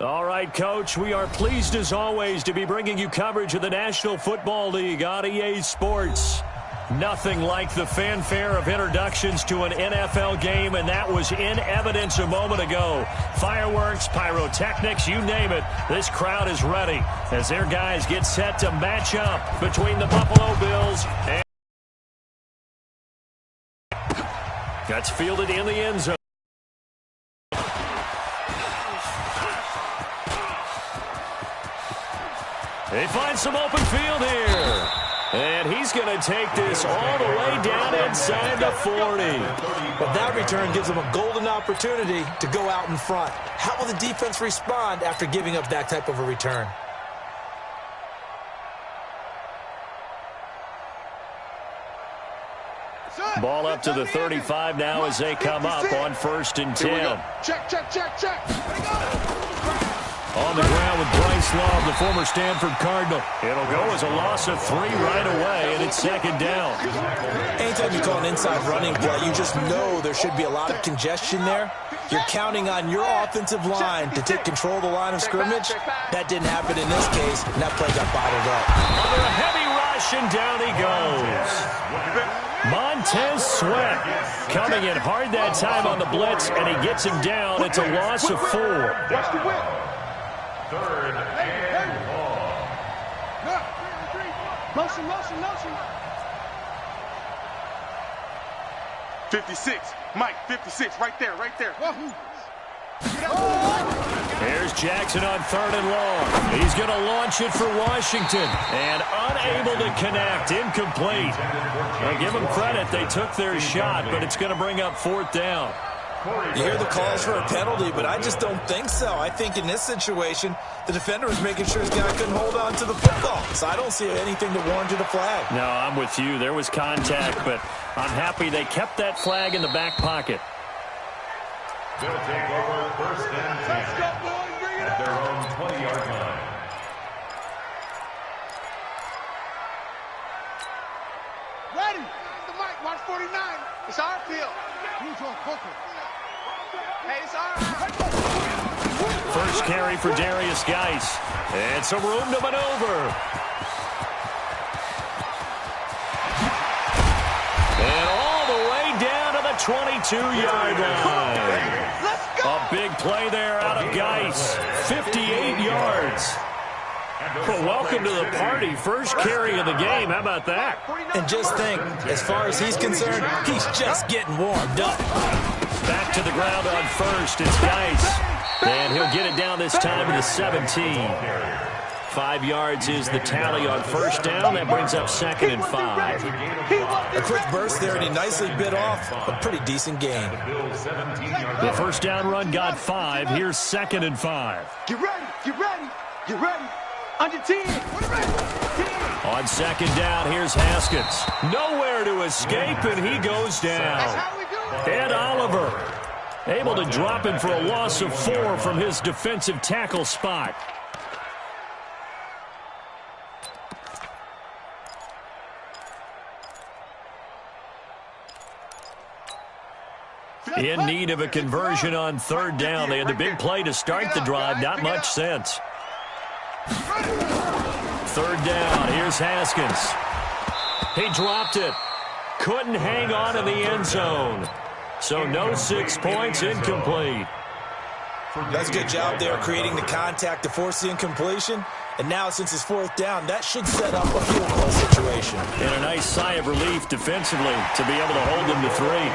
All right, Coach, we are pleased as always to be bringing you coverage of the National Football League on EA Sports. Nothing like the fanfare of introductions to an NFL game, and that was in evidence a moment ago. Fireworks, pyrotechnics, you name it. This crowd is ready as their guys get set to match up between the Buffalo Bills and that's fielded in the end zone. They find some open field here. And he's going to take this all the way down inside the 40. But that return gives them a golden opportunity to go out in front. How will the defense respond after giving up that type of a return? Ball up to the 35 now as they come up on 1st and 10. Check. On the ground with Bryce Love, the former Stanford Cardinal. It'll go as a loss of 3 right away, and it's 2nd down. Anytime you call an inside running play, you just know there should be a lot of congestion there. You're counting on your offensive line to take control of the line of scrimmage. That didn't happen in this case, and that play got bottled up. Under a heavy rush, and down he goes. Montez Sweat coming in hard that time on the blitz, and he gets him down. It's a loss of 4. 3rd and long. Motion. 56. Mike, 56. Right there. Here's Jackson on 3rd and long. He's going to launch it for Washington. And unable to connect. Incomplete. I'll give them credit. They took their shot, but it's going to bring up 4th down. You hear the calls for a penalty, but I just don't think so. I think in this situation, the defender was making sure his guy couldn't hold on to the football. So I don't see anything to warrant a flag. No, I'm with you. There was contact, but I'm happy they kept that flag in the back pocket. They'll take over 1st and 10 at their own 20-yard line. Ready. The mic. Watch 49. It's our field. Hey, it's our. First carry for Darius Geis. And some room to maneuver. And all the way down to the 22-yard line. A big play there out of Geis. 58 yards. Well, welcome to the party. First carry of the game. How about that? And just think, as far as he's concerned, he's just getting warmed up. Back to the ground on 1st. It's Geis. And he'll get it down this time to the 17. 5 yards is the tally on 1st down. That brings up 2nd and 5. A quick burst there, and he nicely bit off a pretty decent gain. The 1st down run got 5. Here's 2nd and 5. Get ready. Under 10. On 2nd down, here's Haskins. Nowhere to escape, and he goes down. Ed Oliver able to drop him for a loss of 4 from his defensive tackle spot. In need of a conversion on 3rd down. They had the big play to start the drive. Not much sense. 3rd down. Here's Haskins. He dropped it. Couldn't hang on in the end zone. So no 6 points, incomplete. That's a good job there creating the contact to force the incompletion. And now, since it's 4th down, that should set up a field goal situation. And a nice sigh of relief defensively to be able to hold them to 3.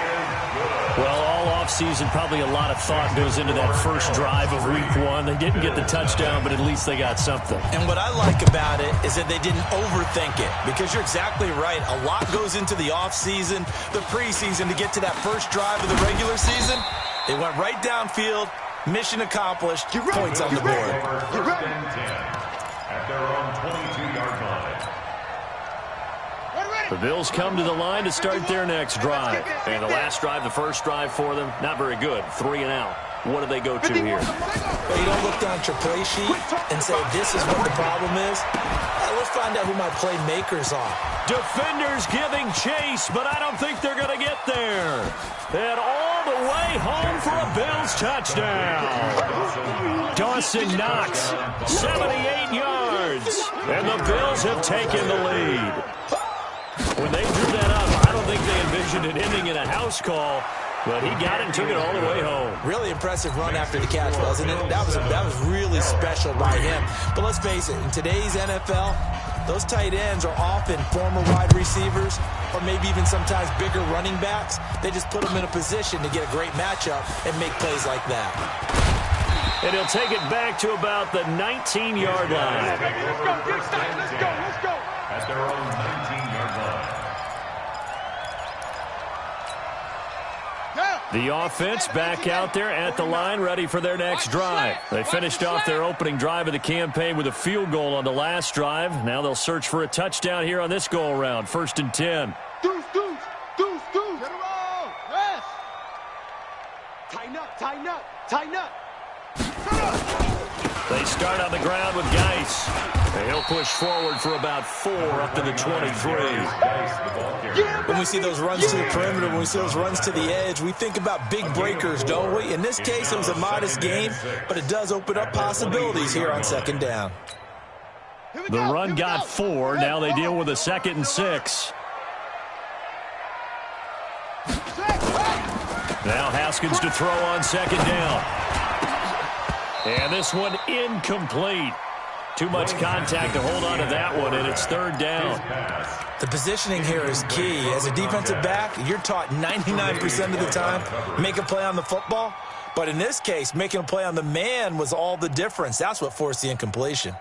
Well, all offseason, probably a lot of thought goes into that first drive of Week 1. They didn't get the touchdown, but at least they got something. And what I like about it is that they didn't overthink it, because you're exactly right. A lot goes into the offseason, the preseason, to get to that first drive of the regular season. They went right downfield, mission accomplished, points on the board. Get ready. At their own 22-yard line. The Bills come to the line to start their next drive. And the last drive, the first drive for them, not very good. 3 and out. What do they go to here? Well, you don't look down at your play sheet and say, this is what the problem is. Let's find out who my playmakers are. Defenders giving chase, but I don't think they're going to get there. And all the way home for a Bills touchdown. Dawson Knox, 78 yards. And the Bills have taken the lead. When they drew that up, I don't think they envisioned it ending in a house call. But he got it and took it all the way home. Really impressive run after the catch, wasn't it? That was really special by him. But let's face it, in today's NFL, those tight ends are often former wide receivers or maybe even sometimes bigger running backs. They just put them in a position to get a great matchup and make plays like that. And he'll take it back to about the 19-yard line. Let's go. At their own 19-yard line. The offense back out there at the line, ready for their next drive. They finished off their opening drive of the campaign with a field goal on the last drive. Now they'll search for a touchdown here on this go-around. 1st and 10. Deuce. Get him on. Yes. Tighten up. They start on the ground with Geis. And he'll push forward for about 4 up to the 23. When we see those runs to the perimeter, when we see those runs to the edge, we think about big breakers, don't we? In this case, it was a modest gain, but it does open up possibilities here on 2nd down. The run got 4. Now they deal with a 2nd and 6. Now Haskins to throw on 2nd down. And this one incomplete. Too much contact to hold on to that one, and it's 3rd down. The positioning here is key. As a defensive back, you're taught 99% of the time, make a play on the football. But in this case, making a play on the man was all the difference. That's what forced the incompletion.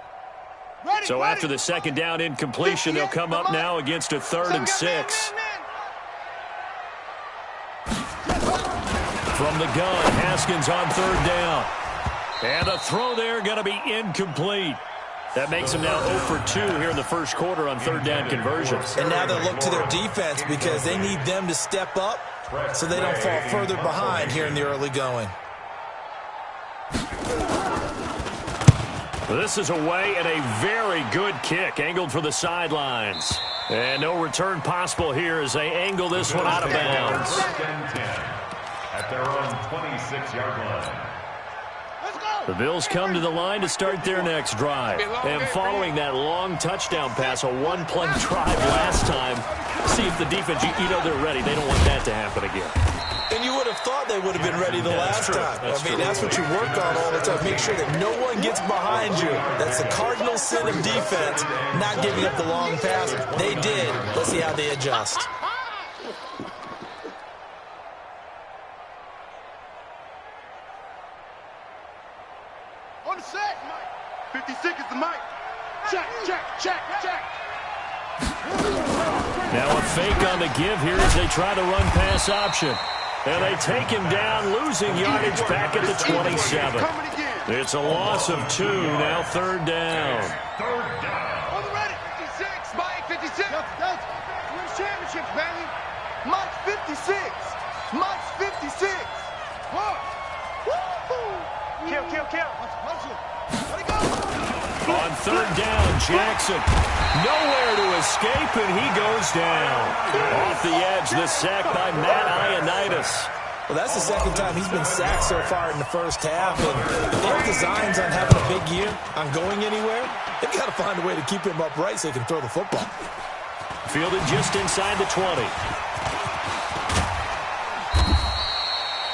So after the 2nd down incompletion, they'll come up now against a 3rd and 6. From the gun, Haskins on 3rd down. And the throw there going to be incomplete. That makes them now 0 for 2 here in the first quarter on 3rd down conversions. And now they'll look to their defense because they need them to step up so they don't fall further behind here in the early going. This is away and a very good kick angled for the sidelines. And no return possible here as they angle this one out of bounds. 1st and 10 at their own 26-yard line. The Bills come to the line to start their next drive. And following that long touchdown pass, a one-play drive last time, see if the defense, you know they're ready. They don't want that to happen again. And you would have thought they would have been ready the last time. That's what you work on all the time. Make sure that no one gets behind you. That's the cardinal sin of defense, not giving up the long pass. They did. Let's see how they adjust. On the set, Mike. 56 is the mic. Check. Now a fake on the give here as they try the run-pass option. And they take him down, losing yardage back at the 27. It's a loss of 2, now 3rd down. On the ready, 56, Mike, 56. Win championships, baby. Mike's 56. Mike's 56. Whoa. Kill. Let it go. On 3rd down, Jackson. Nowhere to escape, and he goes down. Off the edge, the sack by Matt Ioannidis. Well, that's the 2nd time he's been sacked so far in the first half. And if they have designs on having a big year, on going anywhere, they've got to find a way to keep him upright so he can throw the football. Fielded just inside the 20.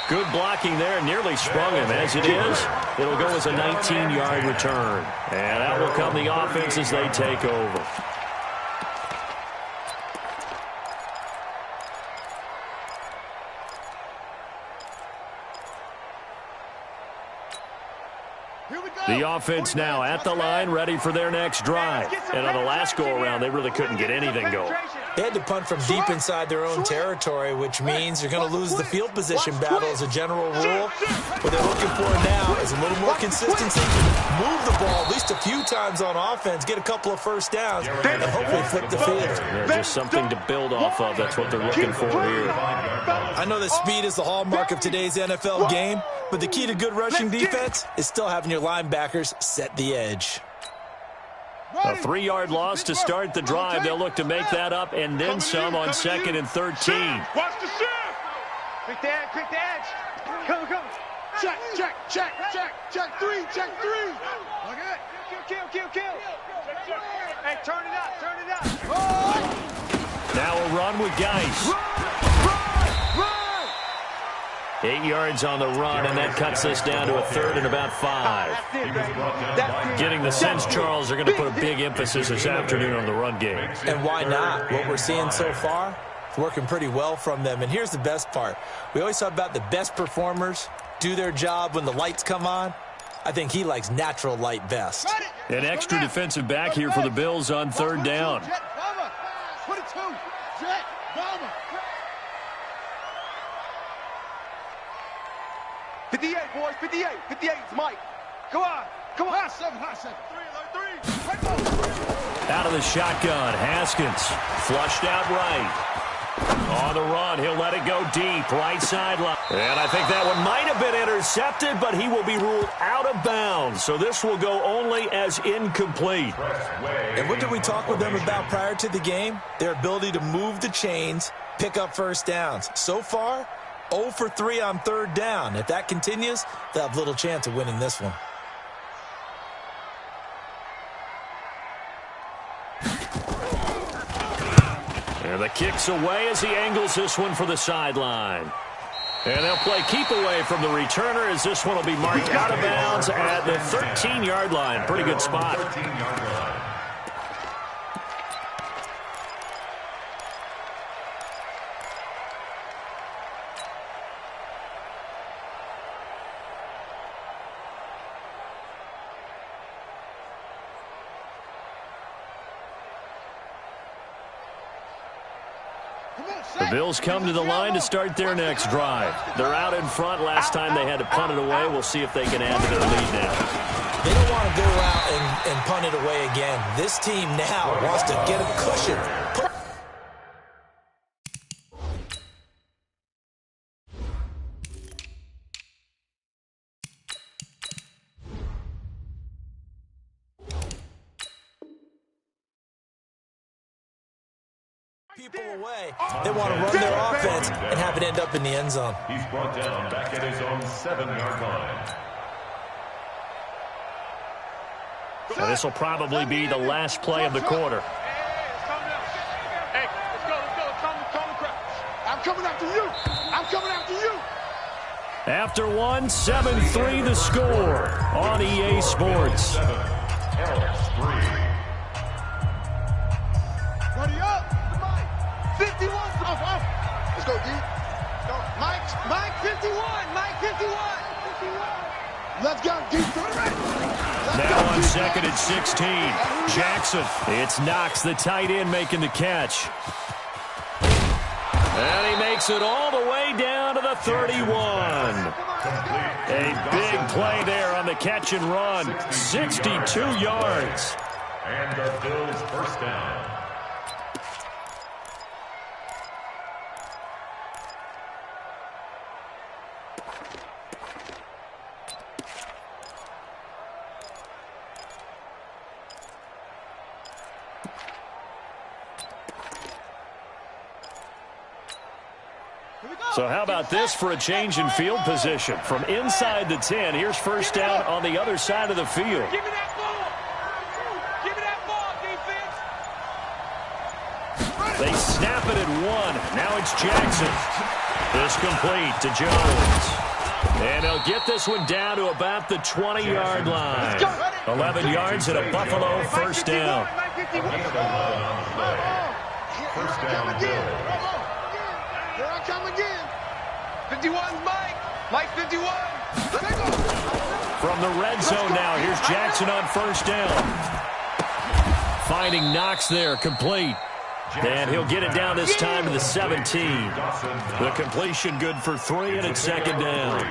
Good blocking there, nearly sprung him. As it is, it'll go as a 19-yard return. And out will come the offense as they take over. The offense now at the line, ready for their next drive. And on the last go-around, they really couldn't get anything going. They had to punt from deep inside their own territory, which means you're going to lose the field position battle as a general rule. What they're looking for now is a little more consistency. Move the ball at least a few times on offense, get a couple of first downs, and hopefully flip the field. Yeah, just something to build off of. That's what they're looking for here. I know that speed is the hallmark of today's NFL game, but the key to good rushing defense is still having your linebackers set the edge. A 3-yard loss to start the drive. They'll look to make that up and then some on 2nd and 13. Watch the shift. Quick the edge. Come. Check three. Okay. Kill. Hey, turn it up. Now a run with Geis. Run! 8 yards on the run, and that cuts this down to a third and about 5. That's it, baby. Getting the sense, Charles, they're going to put a big emphasis this afternoon on the run game. And why not? What we're seeing so far, it's working pretty well from them. And here's the best part. We always talk about the best performers do their job when the lights come on. I think he likes natural light best. An extra defensive back here for the Bills on third down. 22. Jet, bomber. 58, boys, 58. 58 is Mike. Come on. High seven. 3. Out of the shotgun, Haskins. Flushed out right. On the run, he'll let it go deep, right sideline. And I think that one might have been intercepted, but he will be ruled out of bounds. So this will go only as incomplete. And what did we talk with them about prior to the game? Their ability to move the chains, pick up first downs. So far, 0 for 3 on third down. If that continues, they'll have little chance of winning this one. And the kick's away as he angles this one for the sideline. And they'll play keep away from the returner as this one will be marked out of bounds at the 13-yard line. Pretty good spot. 13-yard line. The Bills come to the line to start their next drive. They're out in front. Last time they had to punt it away. We'll see if they can add to their lead now. They don't want to go out and punt it away again. This team now wants to get a cushion. People away. They want to run their offense and have it end up in the end zone. He's brought down back at his own 7-yard line. So this will probably be the last play of the quarter. Hey, let's go. I'm coming after you. After one, 7-3 the score on EA Sports. 7, Elks 3. Ready up. 51. Let's go, D. Mike 51. Let's go, D. Now on second and 16. Jackson. It's Knox, the tight end, making the catch. And he makes it all the way down to the 31. A big play there on the catch and run. 62 yards. And the Bills first down. So how about this for a change in field position? From inside the 10, here's first down on the other side of the field. Give me that ball. Defense. They snap it at 1. Now it's Jackson. This complete to Jones. And they'll get this one down to about the 20-yard line. 11 yards and a Buffalo first down. First down, Bills. Here I come again. 51's Mike 51. From the red zone now, here's Jackson on first down. Finding Knox there, complete. And he'll get it down this time to the 17. The completion good for 3, and it's second down.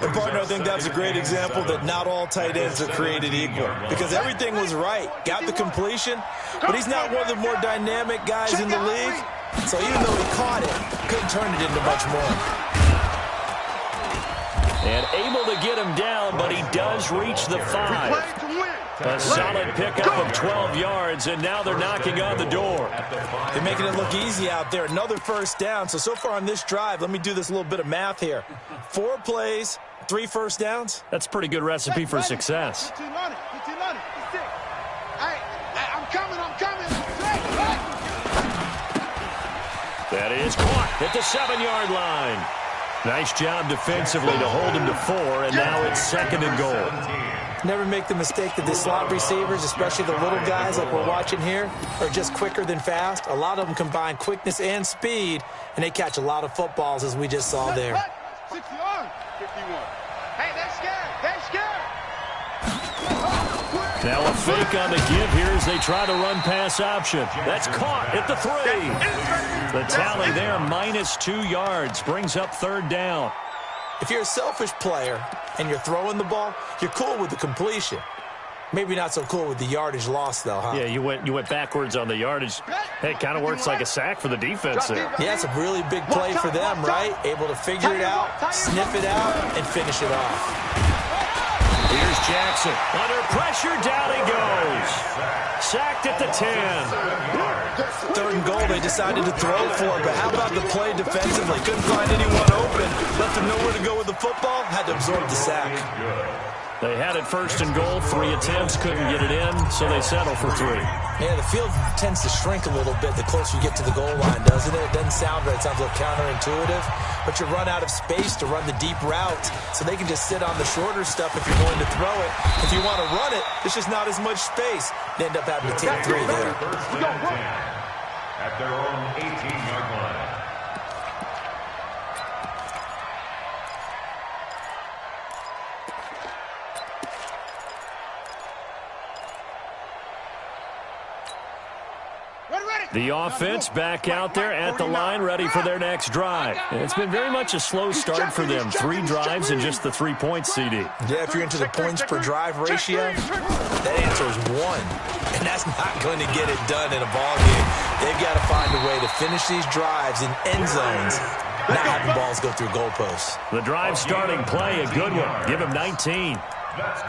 And, partner, I think that's a great example that not all tight ends are created equal. Because everything was right. Got the completion, but he's not one of the more dynamic guys in the league. So even though he caught it, couldn't turn it into much more. And able to get him down, but he does reach the 5. A solid pickup of 12 yards, and now they're knocking on the door. They're making it look easy out there. Another first down. So far on this drive, let me do this little bit of math here. 4 plays, 3 first downs? That's a pretty good recipe for success. Hey, I'm coming. That is caught at the 7-yard line. Nice job defensively to hold him to 4, and now it's 2nd and goal. Never make the mistake that the slot receivers, especially the little guys like we're watching here, are just quicker than fast. A lot of them combine quickness and speed, and they catch a lot of footballs, as we just saw there. 60 yards. 51. Hey, they're scared. Now a fake on the give here as they try to run pass option. That's caught at the 3. The tally there, -2 yards, brings up 3rd down. If you're a selfish player and you're throwing the ball, you're cool with the completion. Maybe not so cool with the yardage loss, though, huh? Yeah, you went backwards on the yardage. Hey, it kind of works like a sack for the defense there. Yeah, it's a really big play for them, right? Able to figure it out, sniff it out, and finish it off. Here's Jackson. Under pressure, down he goes. Sacked at the 10. 3rd and goal, they decided to throw for it, but how about the play defensively? Couldn't find anyone open. Left them nowhere to go with the football. Had to absorb the sack. They had it 1st and goal. 3 attempts, couldn't get it in, so they settle for 3. Yeah, the field tends to shrink a little bit the closer you get to the goal line, doesn't it? It doesn't sound right. It sounds a little counterintuitive. But you run out of space to run the deep route, so they can just sit on the shorter stuff if you're going to throw it. If you want to run it, there's just not as much space. They end up having to take 3 there. 1st and 10 at their own 18-yard line. The offense back out there at the line, ready for their next drive. It's been very much a slow start for them. 3 drives and just the 3 points, CD. Yeah, if you're into the points per drive ratio, that answer is 1. And that's not going to get it done in a ball game. They've got to find a way to finish these drives in end zones, not having balls go through goalposts. The drive starting play, a good one. Give him 19.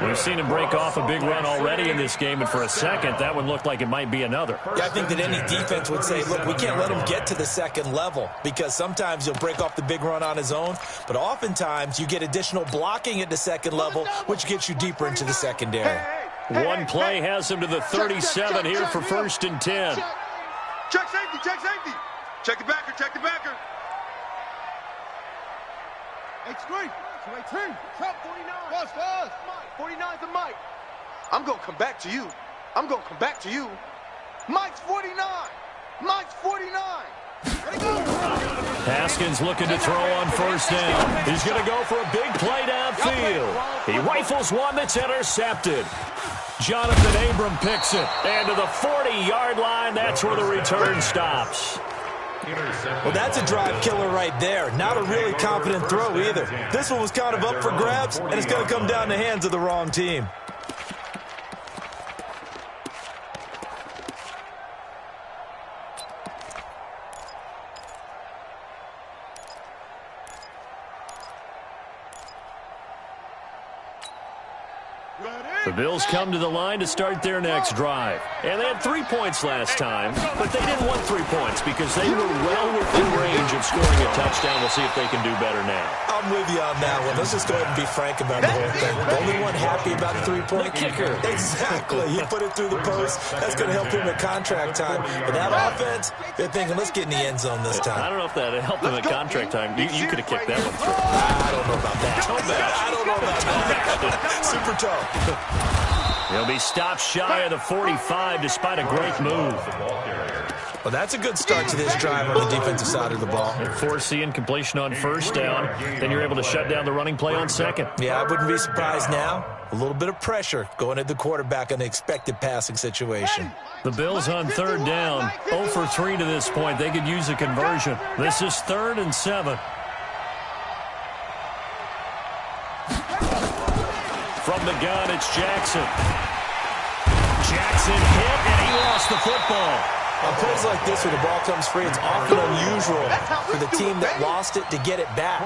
We've seen him break off a big run already in this game, and for a second, that one looked like it might be another. Yeah, I think that any defense would say, look, we can't let him get to the 2nd level, because sometimes he'll break off the big run on his own, but oftentimes you get additional blocking at the 2nd level, which gets you deeper into the secondary. One play has him to the 37 here for 1st and 10. Check safety. Check the backer. X3. 218. Trump 49. Fast. 49's the Mike. I'm going to come back to you. Mike's 49. Ready, go. Haskins looking to throw on 1st down. He's going to go for a big play downfield. He rifles one that's intercepted. Jonathan Abram picks it. And to the 40-yard line, that's where the return stops. Well, that's a drive killer right there. Not a really confident throw either. This one was kind of up for grabs, and it's going to come down the hands of the wrong team. The Bills come to the line to start their next drive. And they had 3 points last time, but they didn't want 3 points because they were well within range of scoring a touchdown. We'll see if they can do better now. I'm with you on that one. Let's just go ahead and be frank about the whole thing. The only one happy about the 3-point kicker. Exactly. He put it through the post. That's going to help him at contract time. But that offense, they're thinking, let's get in the end zone this time. I don't know if that helped him at contract time. You could have kicked that one through. I don't know about that. I don't know about that. Super tough. He'll be stopped shy of the 45 despite a great move. Well, that's a good start to this drive on the defensive side of the ball. Force the incompletion on 1st down. Then you're able to shut down the running play on 2nd. Yeah, I wouldn't be surprised now. A little bit of pressure going at the quarterback on the expected passing situation. The Bills on 3rd down. 0 for 3 to this point. They could use a conversion. This is 3rd and 7. From the gun, it's Jackson. Jackson hit, and he lost the football. On plays like this where the ball comes free, it's often unusual for the team that lost it to get it back.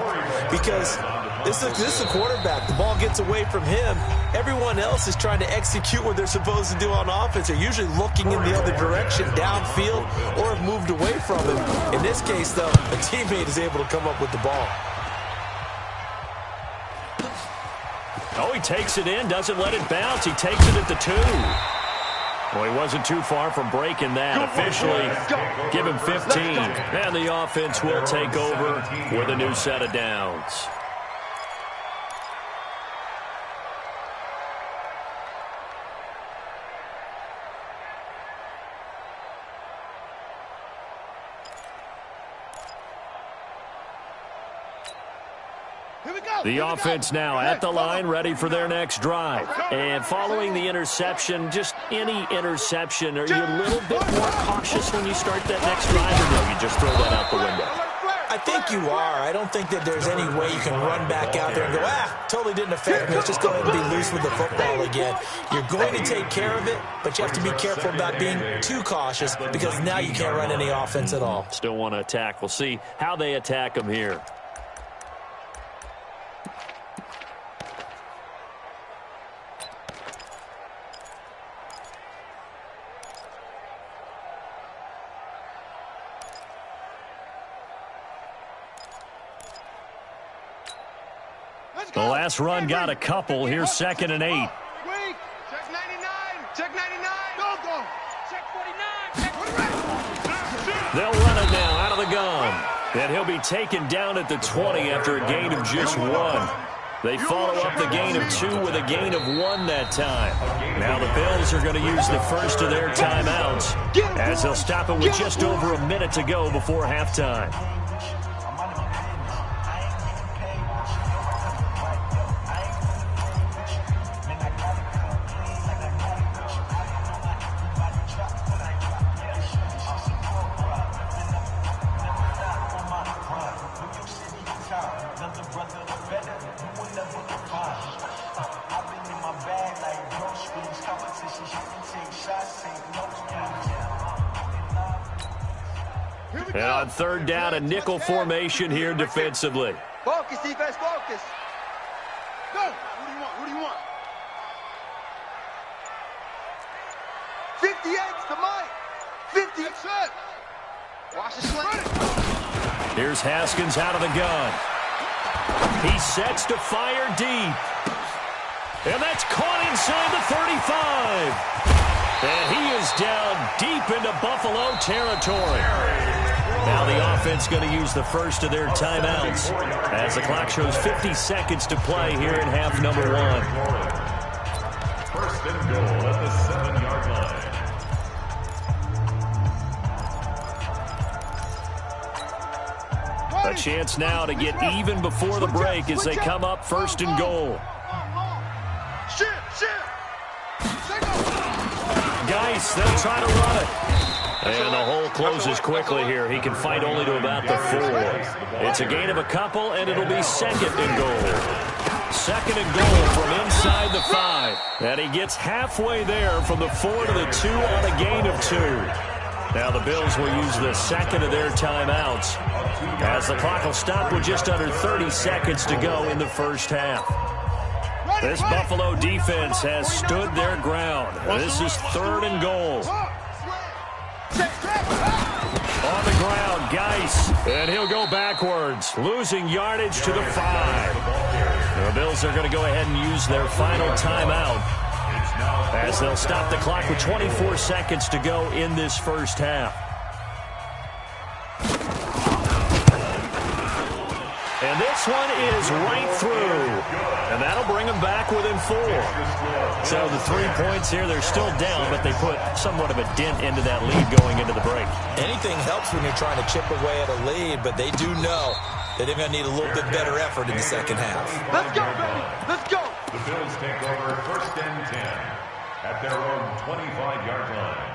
Because this is the quarterback. The ball gets away from him. Everyone else is trying to execute what they're supposed to do on offense. They're usually looking in the other direction, downfield, or have moved away from him. In this case, though, a teammate is able to come up with the ball. Oh, he takes it in, doesn't let it bounce. He takes it at the 2. Well, he wasn't too far from breaking that. Officially, give him 15. And the offense will take over with a new set of downs. The offense now at the line, ready for their next drive. And following the interception, just any interception, are you a little bit more cautious when you start that next drive, or no, you just throw that out the window? I think you are. I don't think that there's any way you can run back out there and go, totally didn't affect me. Let's just go ahead and be loose with the football again. You're going to take care of it, but you have to be careful about being too cautious because now you can't run any offense at all. Still want to attack. We'll see how they attack them here. The last run got a couple. Here's 2nd and 8. Check 99. Check 99. Go. Check 49. Check 49. They'll run it now out of the gun. And he'll be taken down at the 20 after a gain of just 1. They follow up the gain of 2 with a gain of 1 that time. Now the Bills are going to use the first of their timeouts as they'll stop it with just over a minute to go before halftime. And on 3rd down, a nickel formation here defensively. Focus, defense, focus. Go. What do you want? 58's the mic. 50. That's it. Watch the slant. Here's Haskins out of the gun. He sets to fire deep. And that's caught inside the 35. And he is down deep into Buffalo territory. Now the offense going to use the first of their timeouts as the clock shows 50 seconds to play here in half number 1. 1st and goal at the 7-yard line. A chance now to get even before the break as they come up 1st and goal. Geis, they'll try to run it. And the hole closes quickly here. He can fight only to about the 4. It's a gain of a couple, and it'll be 2nd and goal. 2nd and goal from inside the 5. And he gets halfway there from the 4 to the 2 on a gain of 2. Now the Bills will use the 2nd of their timeouts as the clock will stop with just under 30 seconds to go in the first half. This Buffalo defense has stood their ground. This is 3rd and goal. On the ground, Geis, and he'll go backwards, losing yardage to the 5. The Bills are going to go ahead and use their final timeout as they'll stop the clock with 24 seconds to go in this first half. And this one is right through. And that'll bring them back within 4. So the 3 points here, they're still down, but they put somewhat of a dent into that lead going into the break. Anything helps when you're trying to chip away at a lead, but they do know that they're going to need a little bit better effort in the second half. Let's go, baby. Let's go. The Bills take over 1st and 10 at their own 25-yard line.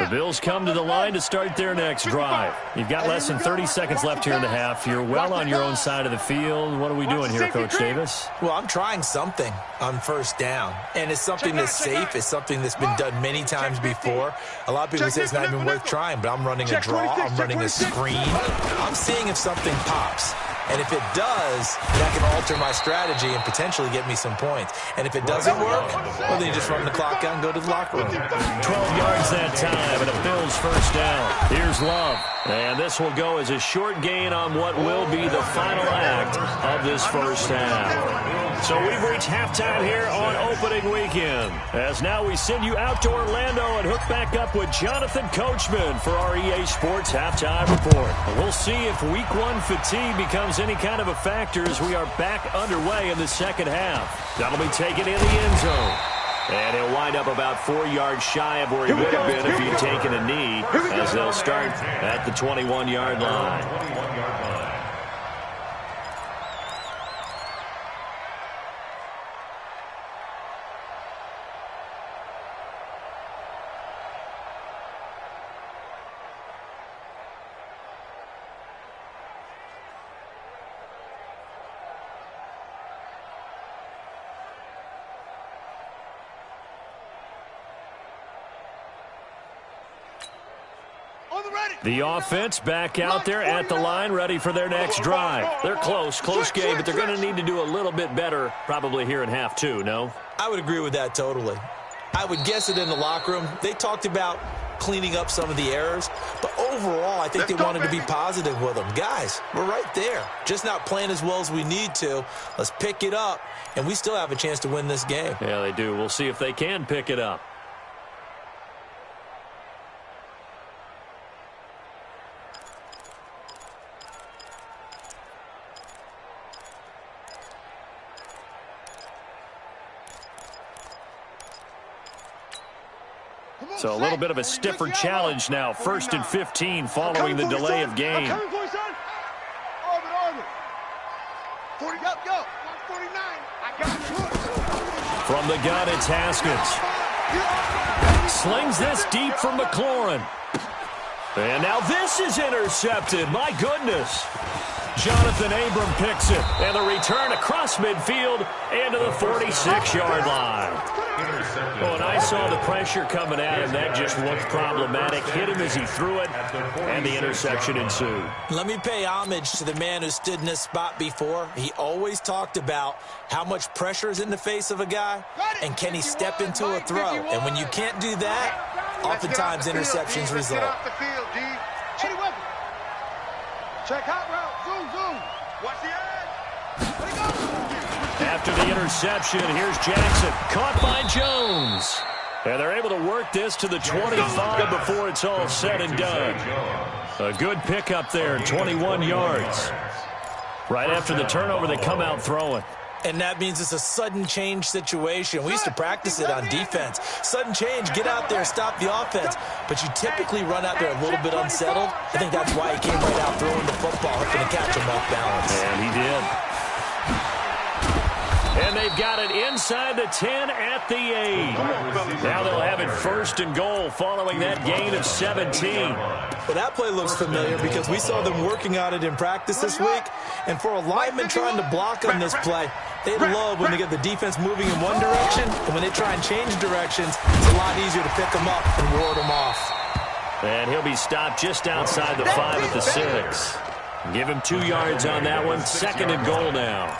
The Bills come to the line to start their next drive. You've got less than 30 seconds left here in the half. You're well on your own side of the field. What are we doing here, Coach Davis? Well, I'm trying something on 1st down, and it's something that's safe. It's something that's been done many times before. A lot of people say it's not even worth trying, but I'm running a draw. I'm running a screen. I'm seeing if something pops. And if it does, that can alter my strategy and potentially get me some points. And if it doesn't work, well, then you just run the clock out and go to the locker room. 12 yards that time, and a Bills first down. Here's Love. And this will go as a short gain on what will be the final act of this first half. So we've reached halftime here on opening weekend. As now we send you out to Orlando and hook back up with Jonathan Coachman for our EA Sports halftime report. We'll see if week one fatigue becomes any kind of a factor as we are back underway in the second half. That'll be taken in the end zone. And he'll wind up about 4 yards shy of where he would have been if he'd taken a knee, as they'll start at the 21-yard line. The offense back out there at the line, ready for their next drive. They're close game, but they're going to need to do a little bit better probably here in half two, no? I would agree with that totally. I would guess it in the locker room. They talked about cleaning up some of the errors, but overall I think they wanted to be positive with them. Guys, we're right there. Just not playing as well as we need to. Let's pick it up, and we still have a chance to win this game. Yeah, they do. We'll see if they can pick it up. So a little bit of a stiffer challenge now. 1st and 15 following the delay of game. From the gun, it's Haskins. Slings this deep from McLaurin. And now this is intercepted. My goodness. Jonathan Abram picks it. And the return across midfield and to the 46-yard line. Oh, and I saw the pressure coming at him. That just looked problematic. Hit him as he threw it, and the interception ensued. Let me pay homage to the man who stood in this spot before. He always talked about how much pressure is in the face of a guy, and can he step into a throw. And when you can't do that, oftentimes interceptions result. Check hot route. Zoom, zoom. Watch the edge. After the interception, here's Jackson. Caught by Jones. And they're able to work this to the 25 before it's all said and done. A good pickup there, 21 yards. Right after the turnover, they come out throwing. And that means it's a sudden change situation. We used to practice it on defense. Sudden change, get out there, stop the offense. But you typically run out there a little bit unsettled. I think that's why he came right out throwing the football, hoping to catch him off balance. And he did. And they've got it inside the 10 at the 8. Now they'll have it 1st and goal following that gain of 17. Well, that play looks familiar because we saw them working on it in practice this week. And for a lineman trying to block on this play, they love when they get the defense moving in one direction, and when they try and change directions, it's a lot easier to pick them up and ward them off. And he'll be stopped just outside the 5 at the 6. Give him 2 yards on that one. 2nd and goal now.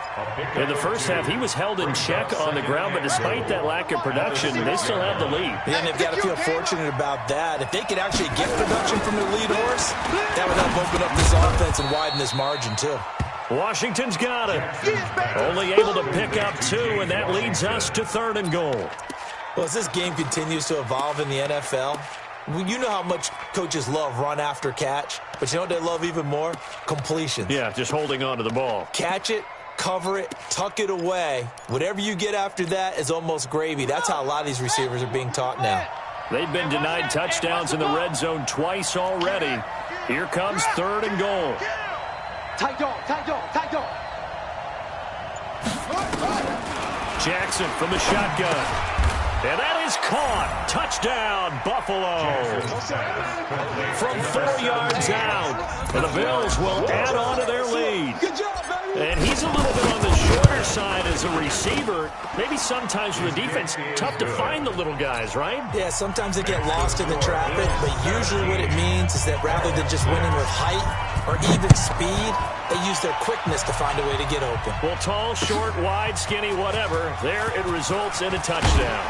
In the first half, he was held in check on the ground, but despite that lack of production, they still have the lead. Yeah, and they've got to feel fortunate about that. If they could actually get production from their lead horse, that would help open up this offense and widen this margin, too. Washington's got it. Only able to pick up 2, and that leads us to 3rd and goal. Well, as this game continues to evolve in the NFL, you know how much coaches love run after catch, but you know what they love even more? Completions. Yeah, just holding on to the ball. Catch it, cover it, tuck it away. Whatever you get after that is almost gravy. That's how a lot of these receivers are being taught now. They've been denied touchdowns in the red zone twice already. Here comes 3rd and goal. Tight dog, tight dog, tight dog. Jackson from the shotgun. And that is caught. Touchdown, Buffalo. From 4 yards out. And the Bills will add on to their lead. Good job, baby. And he's a little bit on the shorter side as a receiver. Maybe sometimes for the defense, tough to find the little guys, right? Yeah, sometimes they get lost in the traffic, but usually what it means is that rather than just winning with height or even speed, they use their quickness to find a way to get open. Well, tall, short, wide, skinny, whatever, there it results in a touchdown.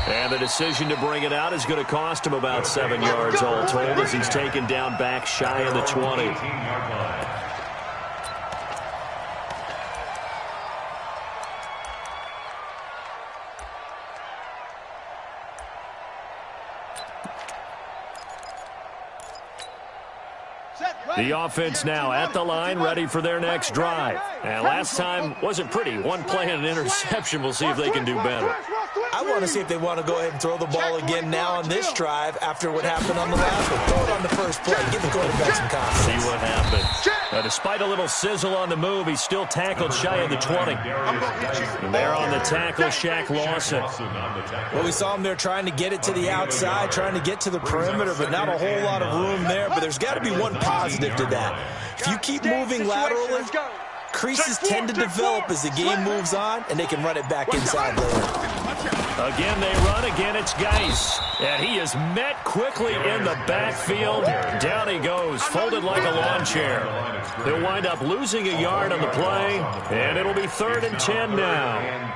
And the decision to bring it out is going to cost him about 7 yards all told as he's taken down back shy of the 20. The offense now at the line, ready for their next drive. And last time wasn't pretty. One play and an interception. We'll see if they can do better. I want to see if they want to go ahead and throw the ball again now on this drive after what happened on the last one. Throw it on the first play. Give the quarterback some confidence. See what happens. Despite a little sizzle on the move, he's still tackled shy of the 20. And there on the tackle, Shaq Lawson. Well, we saw him there trying to get it to the outside, trying to get to the perimeter, but not a whole lot of room there. But there's got to be one positive to that. If you keep moving laterally, creases tend to develop as the game moves on, and they can run it back inside later. Again, they run. Again, it's Geis. And he is met quickly in the backfield. Down he goes, folded like a lawn chair. They'll wind up losing a yard on the play, and it'll be 3rd and 10 now.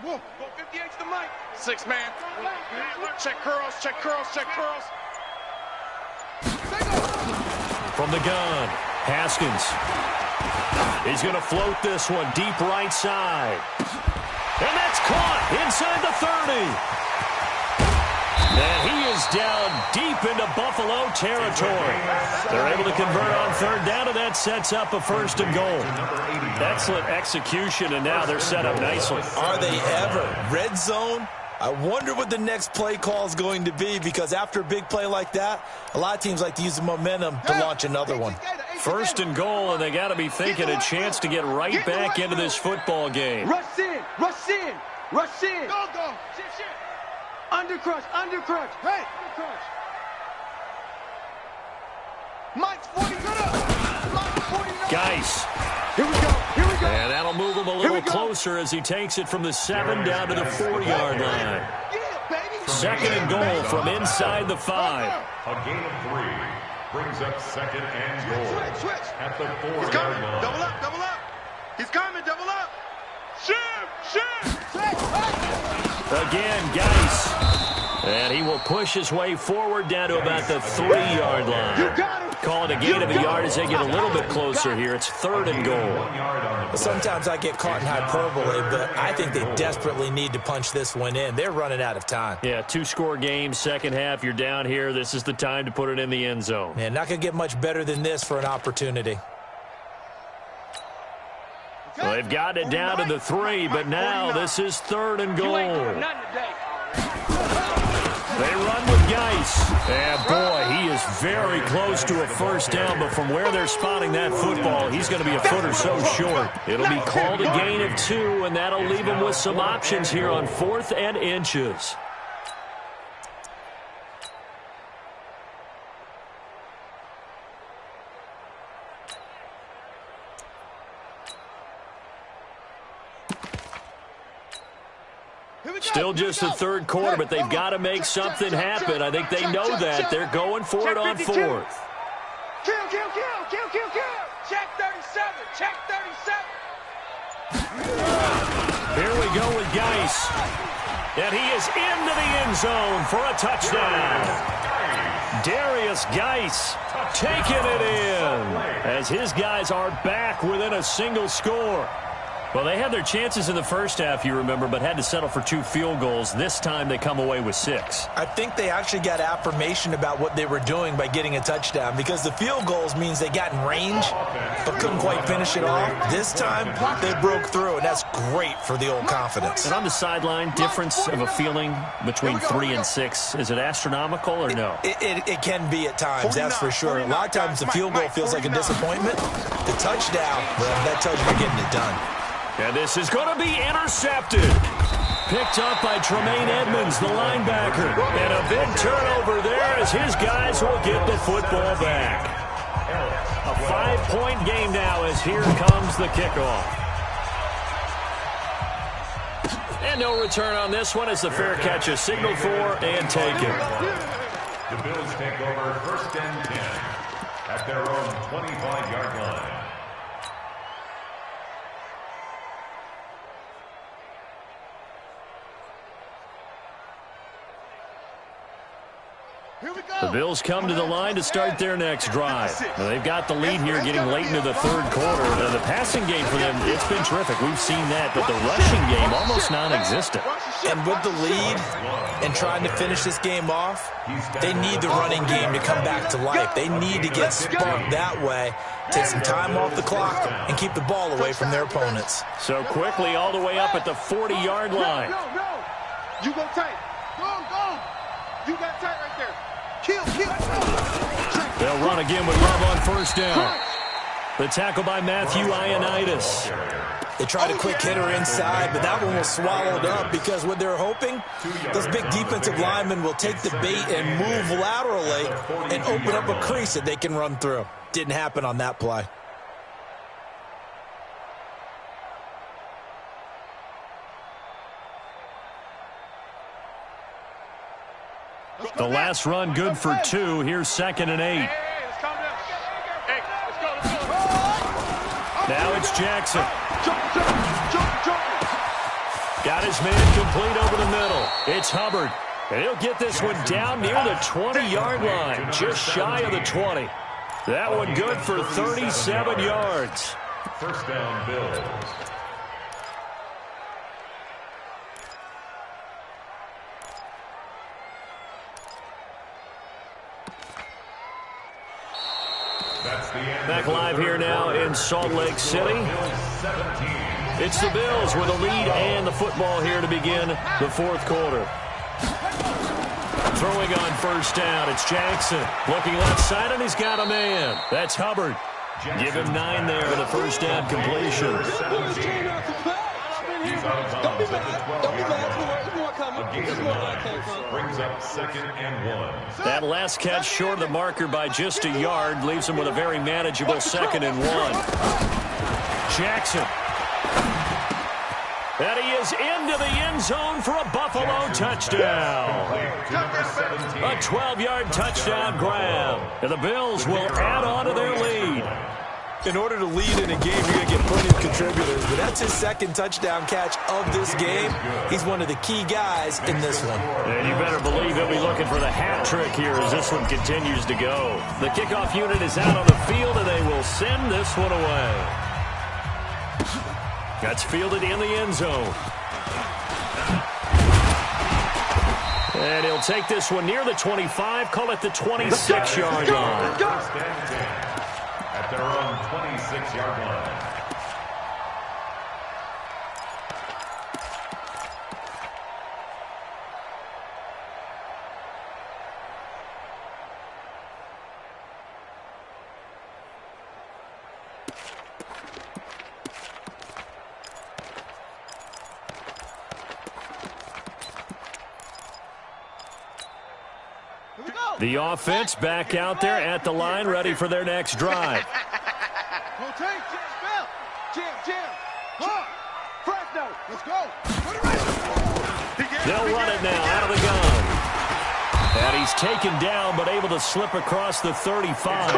Go 58 to the mic. 6 man. Check curls, check curls, check curls. From the gun, Haskins. He's going to float this one deep right side. And that's caught inside the 30. And he is down deep into Buffalo territory. They're able to convert on 3rd down, and that sets up a 1st and goal. Excellent execution, and now they're set up nicely. Are they ever? Red zone? I wonder what the next play call is going to be, because after a big play like that, a lot of teams like to use the momentum to launch another one. 1st and goal, and they got to be thinking a chance to get right back into this football game. Rush in, rush in, rush in. Go, go. Shit, shit. Undercrush, undercrush. Hey, undercrush. Mike's 40, good up. Mike's 40, good up. Geis. Here we go, here we go. And that'll move him a little closer as he takes it from the 7 down to the 4-yard line. Yeah, baby. 2nd and goal from inside the 5. A gain of 3 brings up 2nd and goal Switch. at the He's 4-yard coming, line. double up, double up. He's coming, double up. Shift. Again, Geis. And he will push his way forward down to about the 3-yard line. Call it a gain of a yard as they get a little bit closer here. It's 3rd and goal. Sometimes I get caught in hyperbole, but I think they desperately need to punch this one in. They're running out of time. Yeah, 2-score game, 2nd half. You're down here. This is the time to put it in the end zone. Man, not going to get much better than this for an opportunity. Well, they've got it down to the 3, but now this is 3rd and goal. They run with Geis. And, boy, he is very close to a 1st down, but from where they're spotting that football, he's going to be a foot or so short. It'll be called a gain of 2, and that'll leave him with some options here on 4th and inches. Still just the 3rd quarter, but they've got to make something happen. I think they know that. They're going for it on 4th. Kill. Check 37. Check 37. Here we go with Geis. And he is into the end zone for a touchdown. Darius Geis taking it in as his guys are back within a single score. Well, they had their chances in the 1st half, you remember, but had to settle for 2 field goals. This time they come away with 6. I think they actually got affirmation about what they were doing by getting a touchdown, because the field goals means they got in range but couldn't quite finish it off. This time they broke through, and that's great for the old confidence. And on the sideline, difference of a feeling between 3 and 6, is it astronomical or no? It can be at times, that's for sure. A lot of times the field goal feels like a disappointment. The touchdown, well, that tells you you're getting it done. And this is going to be intercepted. Picked up by Tremaine Edmonds, the linebacker. And a big turnover there as his guys will get the football back. A 5-point game now as here comes the kickoff. And no return on this one as the fair catch is signaled for and taken. The Bills take over 1st and 10 at their own 25-yard line. The Bills come to the line to start their next drive. Now, they've got the lead here getting late into the third quarter. The passing game for them, it's been terrific. We've seen that, but the rushing game almost non-existent. And with the lead and trying to finish this game off, they need the running game to come back to life. They need to get sparked that way, take some time off the clock, and keep the ball away from their opponents. So quickly all the way up at the 40-yard line. You go tight. Go. You got tight right there. Kill. They'll run again with Love on first down. The tackle by Matthew Ioannidis. They tried a quick hitter inside, but that one was swallowed up because what they're hoping, those big defensive linemen will take the bait and move laterally and open up a crease that they can run through. Didn't happen on that play. The last run good for 2. Here's 2nd and 8. Now it's Jackson. Got his man complete over the middle. It's Hubbard. And he'll get this one down near the 20-yard line, just shy of the 20. That one good for 37 yards. First down, Bills. Back live here now in Salt Lake City. It's the Bills with a lead and the football here to begin the fourth quarter. Throwing on first down, it's Jackson. Looking left side, and he's got a man. That's Hubbard. Give him 9 there in the first down completion. Brings up 2nd and 1. That last catch short of the marker by just a yard leaves him with a very manageable 2nd and 1. Jackson. And he is into the end zone for a Buffalo touchdown. A 12-yard touchdown grab. And the Bills will add on to their lead. In order to lead in a game, you're going to get plenty of contributors, but that's his 2nd touchdown catch of this game. He's one of the key guys in this one. And you better believe he'll be looking for the hat trick here as this one continues to go. The kickoff unit is out on the field, and they will send this one away. That's fielded in the end zone. And he'll take this one near the 25, call it the 26-yard line. At their own 26-yard line. The offense back out there at the line, ready for their next drive. They'll run it now out of the gun. And he's taken down, but able to slip across the 35.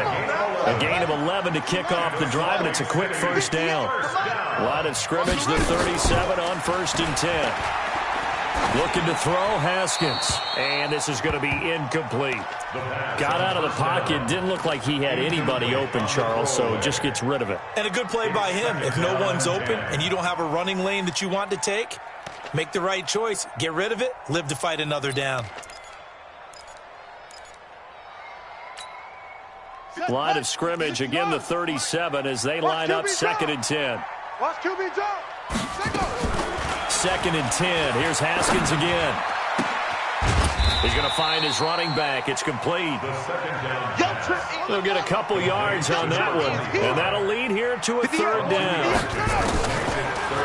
A gain of 11 to kick off the drive, and it's a quick first down. Line of scrimmage, the 37 on 1st and 10. Looking to throw, Haskins. And this is going to be incomplete. Got out of the pocket. Didn't look like he had anybody open, Charles, so just gets rid of it. And a good play by him. If no one's open and you don't have a running lane that you want to take, make the right choice. Get rid of it. Live to fight another down. Line of scrimmage, again the 37 as they line up 2nd and 10. Watch QB drop. 2nd and 10. Here's Haskins again. He's going to find his running back. It's complete. They'll get a couple yards on that one, and that'll lead here to a 3rd down.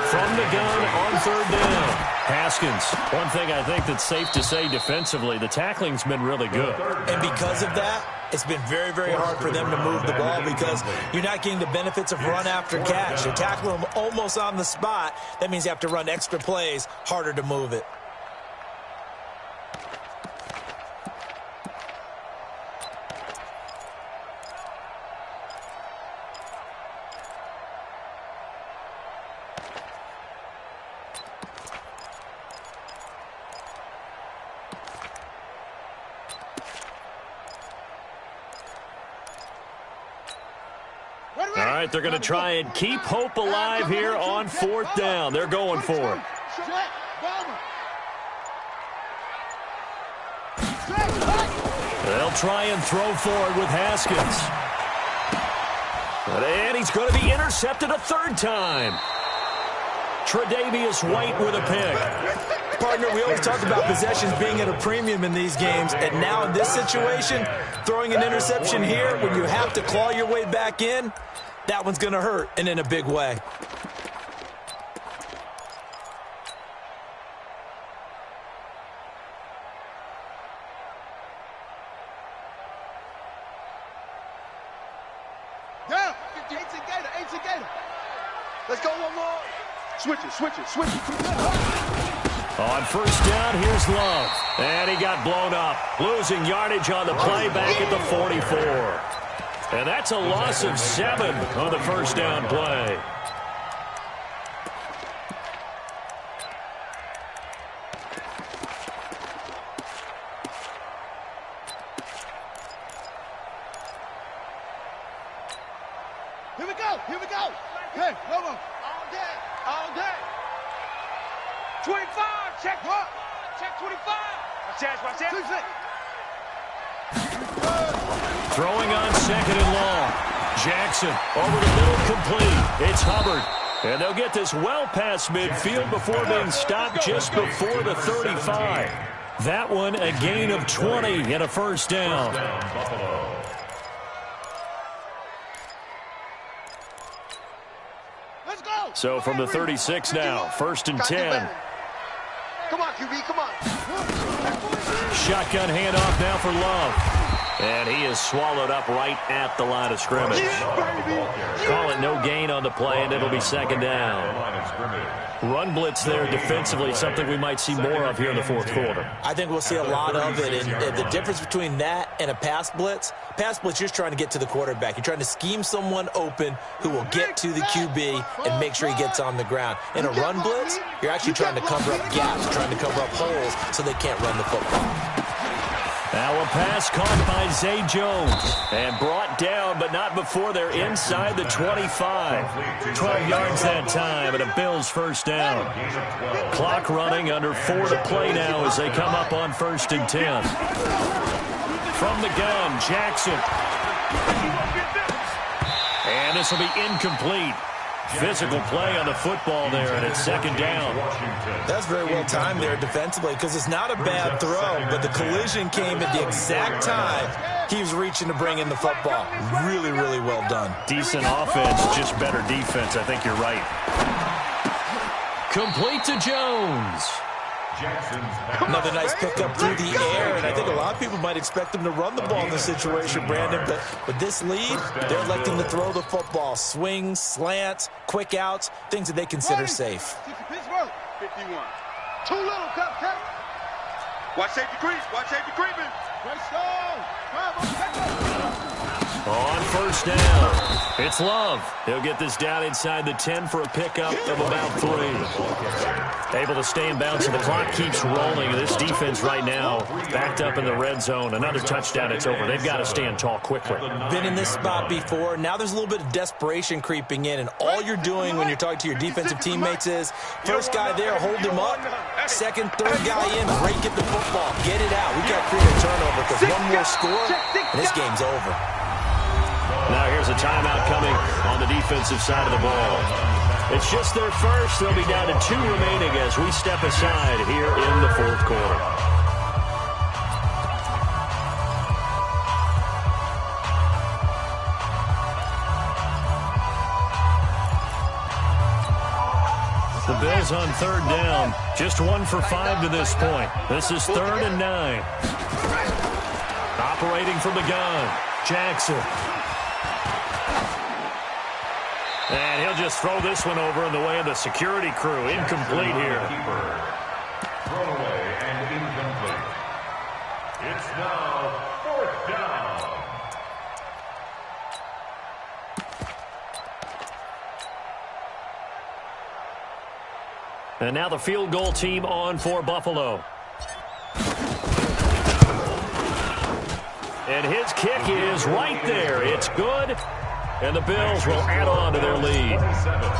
From the gun on 3rd down. Haskins, one thing I think that's safe to say defensively, the tackling's been really good. And because of that, it's been very, very hard for them to move the ball because you're not getting the benefits of run after catch. You tackle them almost on the spot. That means you have to run extra plays, harder to move it. right, they're going to try and keep hope alive here on 4th down. They're going for it. They'll try and throw forward with Haskins. And he's going to be intercepted a 3rd time. Tre'Davious White with a pick. Partner, we always talk about possessions being at a premium in these games, and now in this situation, throwing an interception here when you have to claw your way back in, that one's going to hurt, and in a big way. Down. 18 Gator. Let's go one more. Switch it. On 1st down, here's Love. And he got blown up. Losing yardage on the play back at the 44. And that's a loss of 7 on the 1st down play. Here we go. Hey, Lobo. All day. 25. Check 25. Watch that. Throwing on 2nd and long. Jackson over the middle, complete. It's Hubbard. And they'll get this well past midfield before being stopped just before the 35. That one a gain of 20 and a 1st down. Buffalo. Let's go. So from the 36 now, 1st and 10. Come on, QB, come on. Shotgun handoff now for Love. And he is swallowed up right at the line of scrimmage. Call it no gain on the play, and it'll be 2nd down. Run blitz there defensively, something we might see more of here in the 4th quarter. I think we'll see a lot of it, and the difference between that and a pass blitz, you're just trying to get to the quarterback. You're trying to scheme someone open who will get to the QB and make sure he gets on the ground. In a run blitz, you're actually trying to cover up gaps, trying to cover up holes so they can't run the football. Now a pass caught by Zay Jones and brought down, but not before they're inside the 25. 12 yards that time and a Bills 1st down. Clock running, under 4 to play now as they come up on 1st and 10. From the gun, Jackson. And this will be incomplete. Physical play on the football there, and it's 2nd down. That's very well timed there defensively, because it's not a bad throw, but the collision came at the exact time he was reaching to bring in the football. Really, really well done. Decent offense, just better defense. I think you're right. Complete to Jones. Another nice pickup through the air, and I think a lot of people might expect them to run the ball in this situation, Brandon, but with this lead, they're electing to throw the football. Swings, slants, quick outs, things that they consider safe. 51. Too little, cut. Watch safety creeping. On 1st down, it's Love. He'll get this down inside the 10 for a pickup of about 3. Able to stay in bounds, so the clock keeps rolling. This defense right now backed up in the red zone. Another touchdown, it's over. They've got to stand tall quickly. Been in this spot before. Now there's a little bit of desperation creeping in, and all you're doing when you're talking to your defensive teammates is, first guy there, hold him up. Second, third guy in, break at the football. Get it out. We've got to create a turnover, because one more score, and this game's over. Now here's a timeout coming on the defensive side of the ball. It's just their first. They'll be down to 2 remaining as we step aside here in the 4th quarter. The Bills on 3rd down. Just 1 for 5 to this point. This is 3rd and 9. Operating from the gun, Jackson. And he'll just throw this one over in the way of the security crew. Incomplete here. Thrown away and incomplete. It's now 4th down. And now the field goal team on for Buffalo. And his kick is right there. It's good. And the Bills will add on to their lead.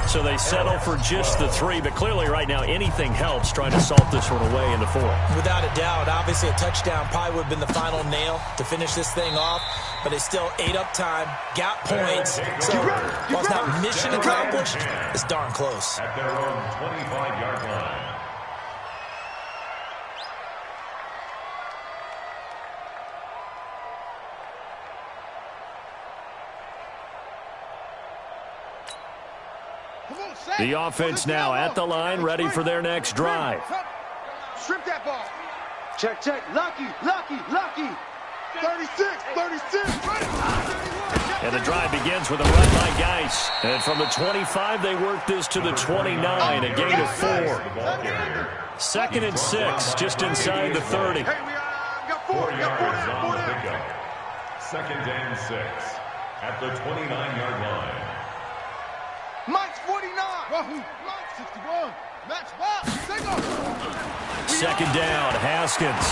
So they settle for just the 3, but clearly right now anything helps trying to salt this one away into 4. Without a doubt, obviously a touchdown probably would have been the final nail to finish this thing off, but they still ate up time, got points. So while it's not mission accomplished, it's darn close. At their own 25-yard line. The offense now at the line, ready for their next drive. Strip that ball. Check, check. Lucky, lucky, lucky. 36, 36. And the drive begins with a run by Geis. And from the 25, they work this to the 29, a gain of 4. 2nd and 6, just inside the 30. Hey, we got 4. 4 yards on the pickup. 2nd and 6 at the 29-yard line. Mike's 49. Mike's 61. Match ball. Second down, Haskins.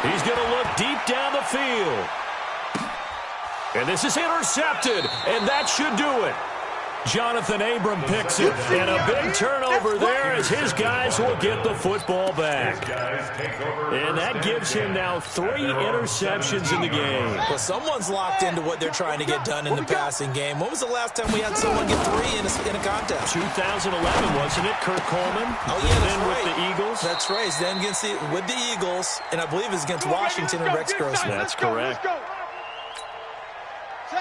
He's going to look deep down the field. And this is intercepted, and that should do it. Jonathan Abram picks it, and a big turnover there as his guys will get the football back. And that gives him now 3 interceptions in the game. Well, someone's locked into what they're trying to get done in the passing game. When was the last time we had someone get 3 in a contest? 2011, wasn't it? Kurt Coleman? Oh, yeah, that's then right. with the Eagles? That's right. Then with the Eagles, and I believe it's against Washington and Rex Grossman. That's correct.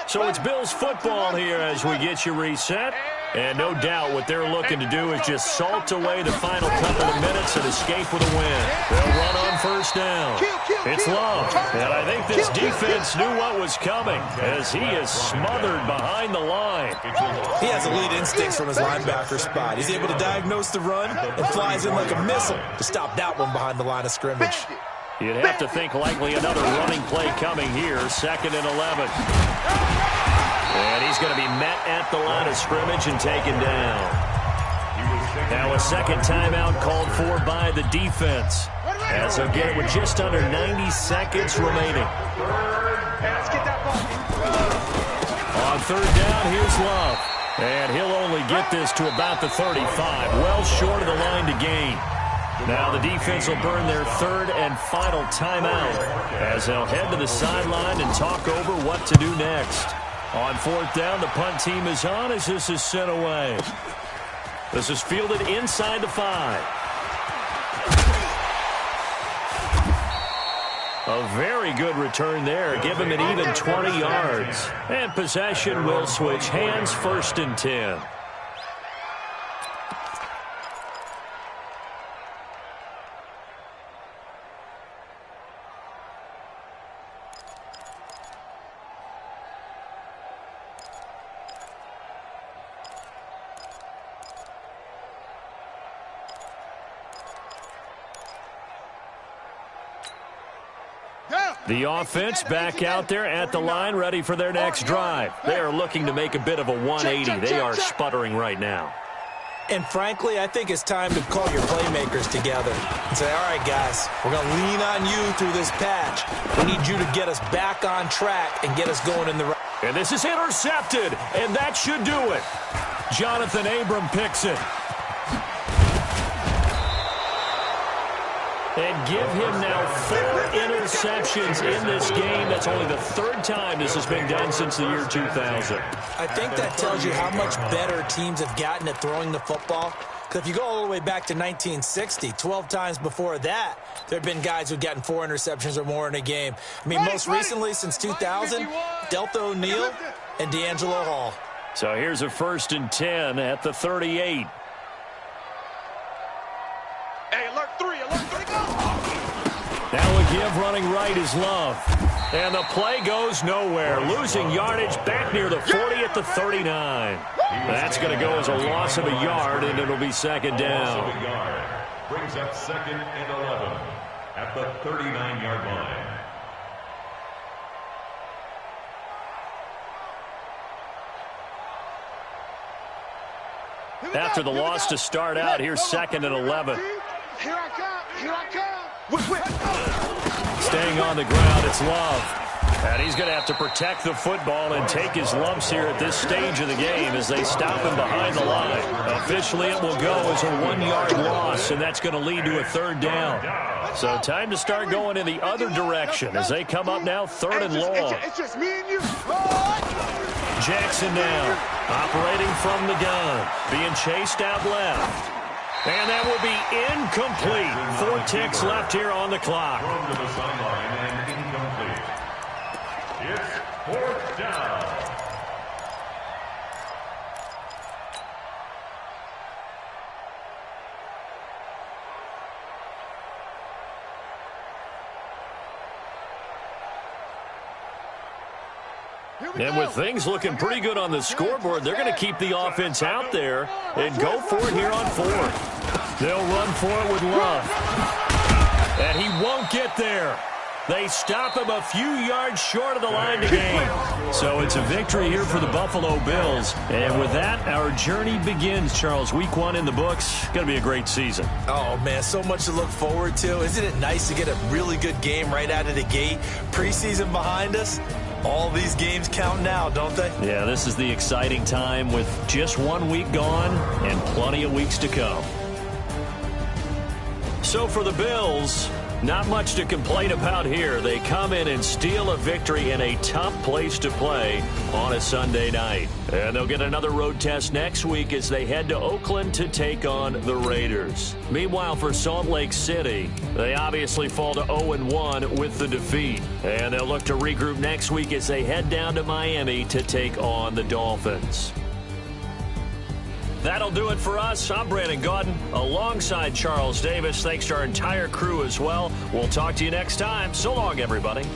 So it's Bills football here as we get you reset. And no doubt what they're looking to do is just salt away the final couple of minutes and escape with a win. They'll run on first down. It's Love. And I think this defense knew what was coming as he is smothered behind the line. He has elite instincts from his linebacker spot. He's able to diagnose the run and flies in like a missile to stop that one behind the line of scrimmage. You'd have to think likely another running play coming here, 2nd and 11. And he's going to be met at the line of scrimmage and taken down. Now a second timeout called for by the defense, as they'll get it with just under 90 seconds remaining. On third down, here's Love. And he'll only get this to about the 35, well short of the line to gain. Now the defense will burn their 3rd and final timeout as they'll head to the sideline and talk over what to do next. On 4th down, the punt team is on as this is sent away. This is fielded inside the 5. A very good return there. Give him an even 20 yards. And possession will switch hands, 1st and 10. The offense back out there at the line, ready for their next drive. They are looking to make a bit of a 180. They are sputtering right now. And frankly, I think it's time to call your playmakers together and say, all right, guys, we're going to lean on you through this patch. We need you to get us back on track and get us going in the right. And this is intercepted, and that should do it. Jonathan Abram picks it. And give him now 4 interceptions in this game. That's only the 3rd time this has been done since the year 2000. I think that tells you how much better teams have gotten at throwing the football. Because if you go all the way back to 1960, 12 times before that, there have been guys who've gotten 4 interceptions or more in a game. I mean, most recently, since 2000, Delta O'Neal and D'Angelo Hall. So here's a 1st and 10 at the 38. Hey, alert 3, go! Now a give running right is Love. And the play goes nowhere. Losing yardage back near the 40 at the 39. That's going to go as a loss of a yard, and it'll be 2nd down. Brings up 2nd and 11 at the 39-yard line. After the loss to start out, here's 2nd and 11. Here I come, here I come. Staying on the ground, it's Love. And he's going to have to protect the football and take his lumps here at this stage of the game as they stop him behind the line. Officially, it will go as a 1-yard loss, and that's going to lead to a 3rd down. So time to start going in the other direction as they come up now 3rd and long. It's just me and you. Jackson now, operating from the gun, being chased out left. And that will be incomplete. 4 ticks left here on the clock. Thrown to the sideline and incomplete. It's 4th down. And with things looking pretty good on the scoreboard, they're going to keep the offense out there and go for it here on 4th. They'll run for it with Love. And he won't get there. They stop him a few yards short of the line to gain. So it's a victory here for the Buffalo Bills. And with that, our journey begins, Charles. Week 1 in the books. Going to be a great season. Oh, man, so much to look forward to. Isn't it nice to get a really good game right out of the gate? Preseason behind us. All these games count now, don't they? Yeah, this is the exciting time with just 1 week gone and plenty of weeks to come. So for the Bills, not much to complain about here. They come in and steal a victory in a tough place to play on a Sunday night. And they'll get another road test next week as they head to Oakland to take on the Raiders. Meanwhile, for Salt Lake City, they obviously fall to 0-1 with the defeat. And they'll look to regroup next week as they head down to Miami to take on the Dolphins. That'll do it for us. I'm Brandon Gaudin alongside Charles Davis. Thanks to our entire crew as well. We'll talk to you next time. So long, everybody.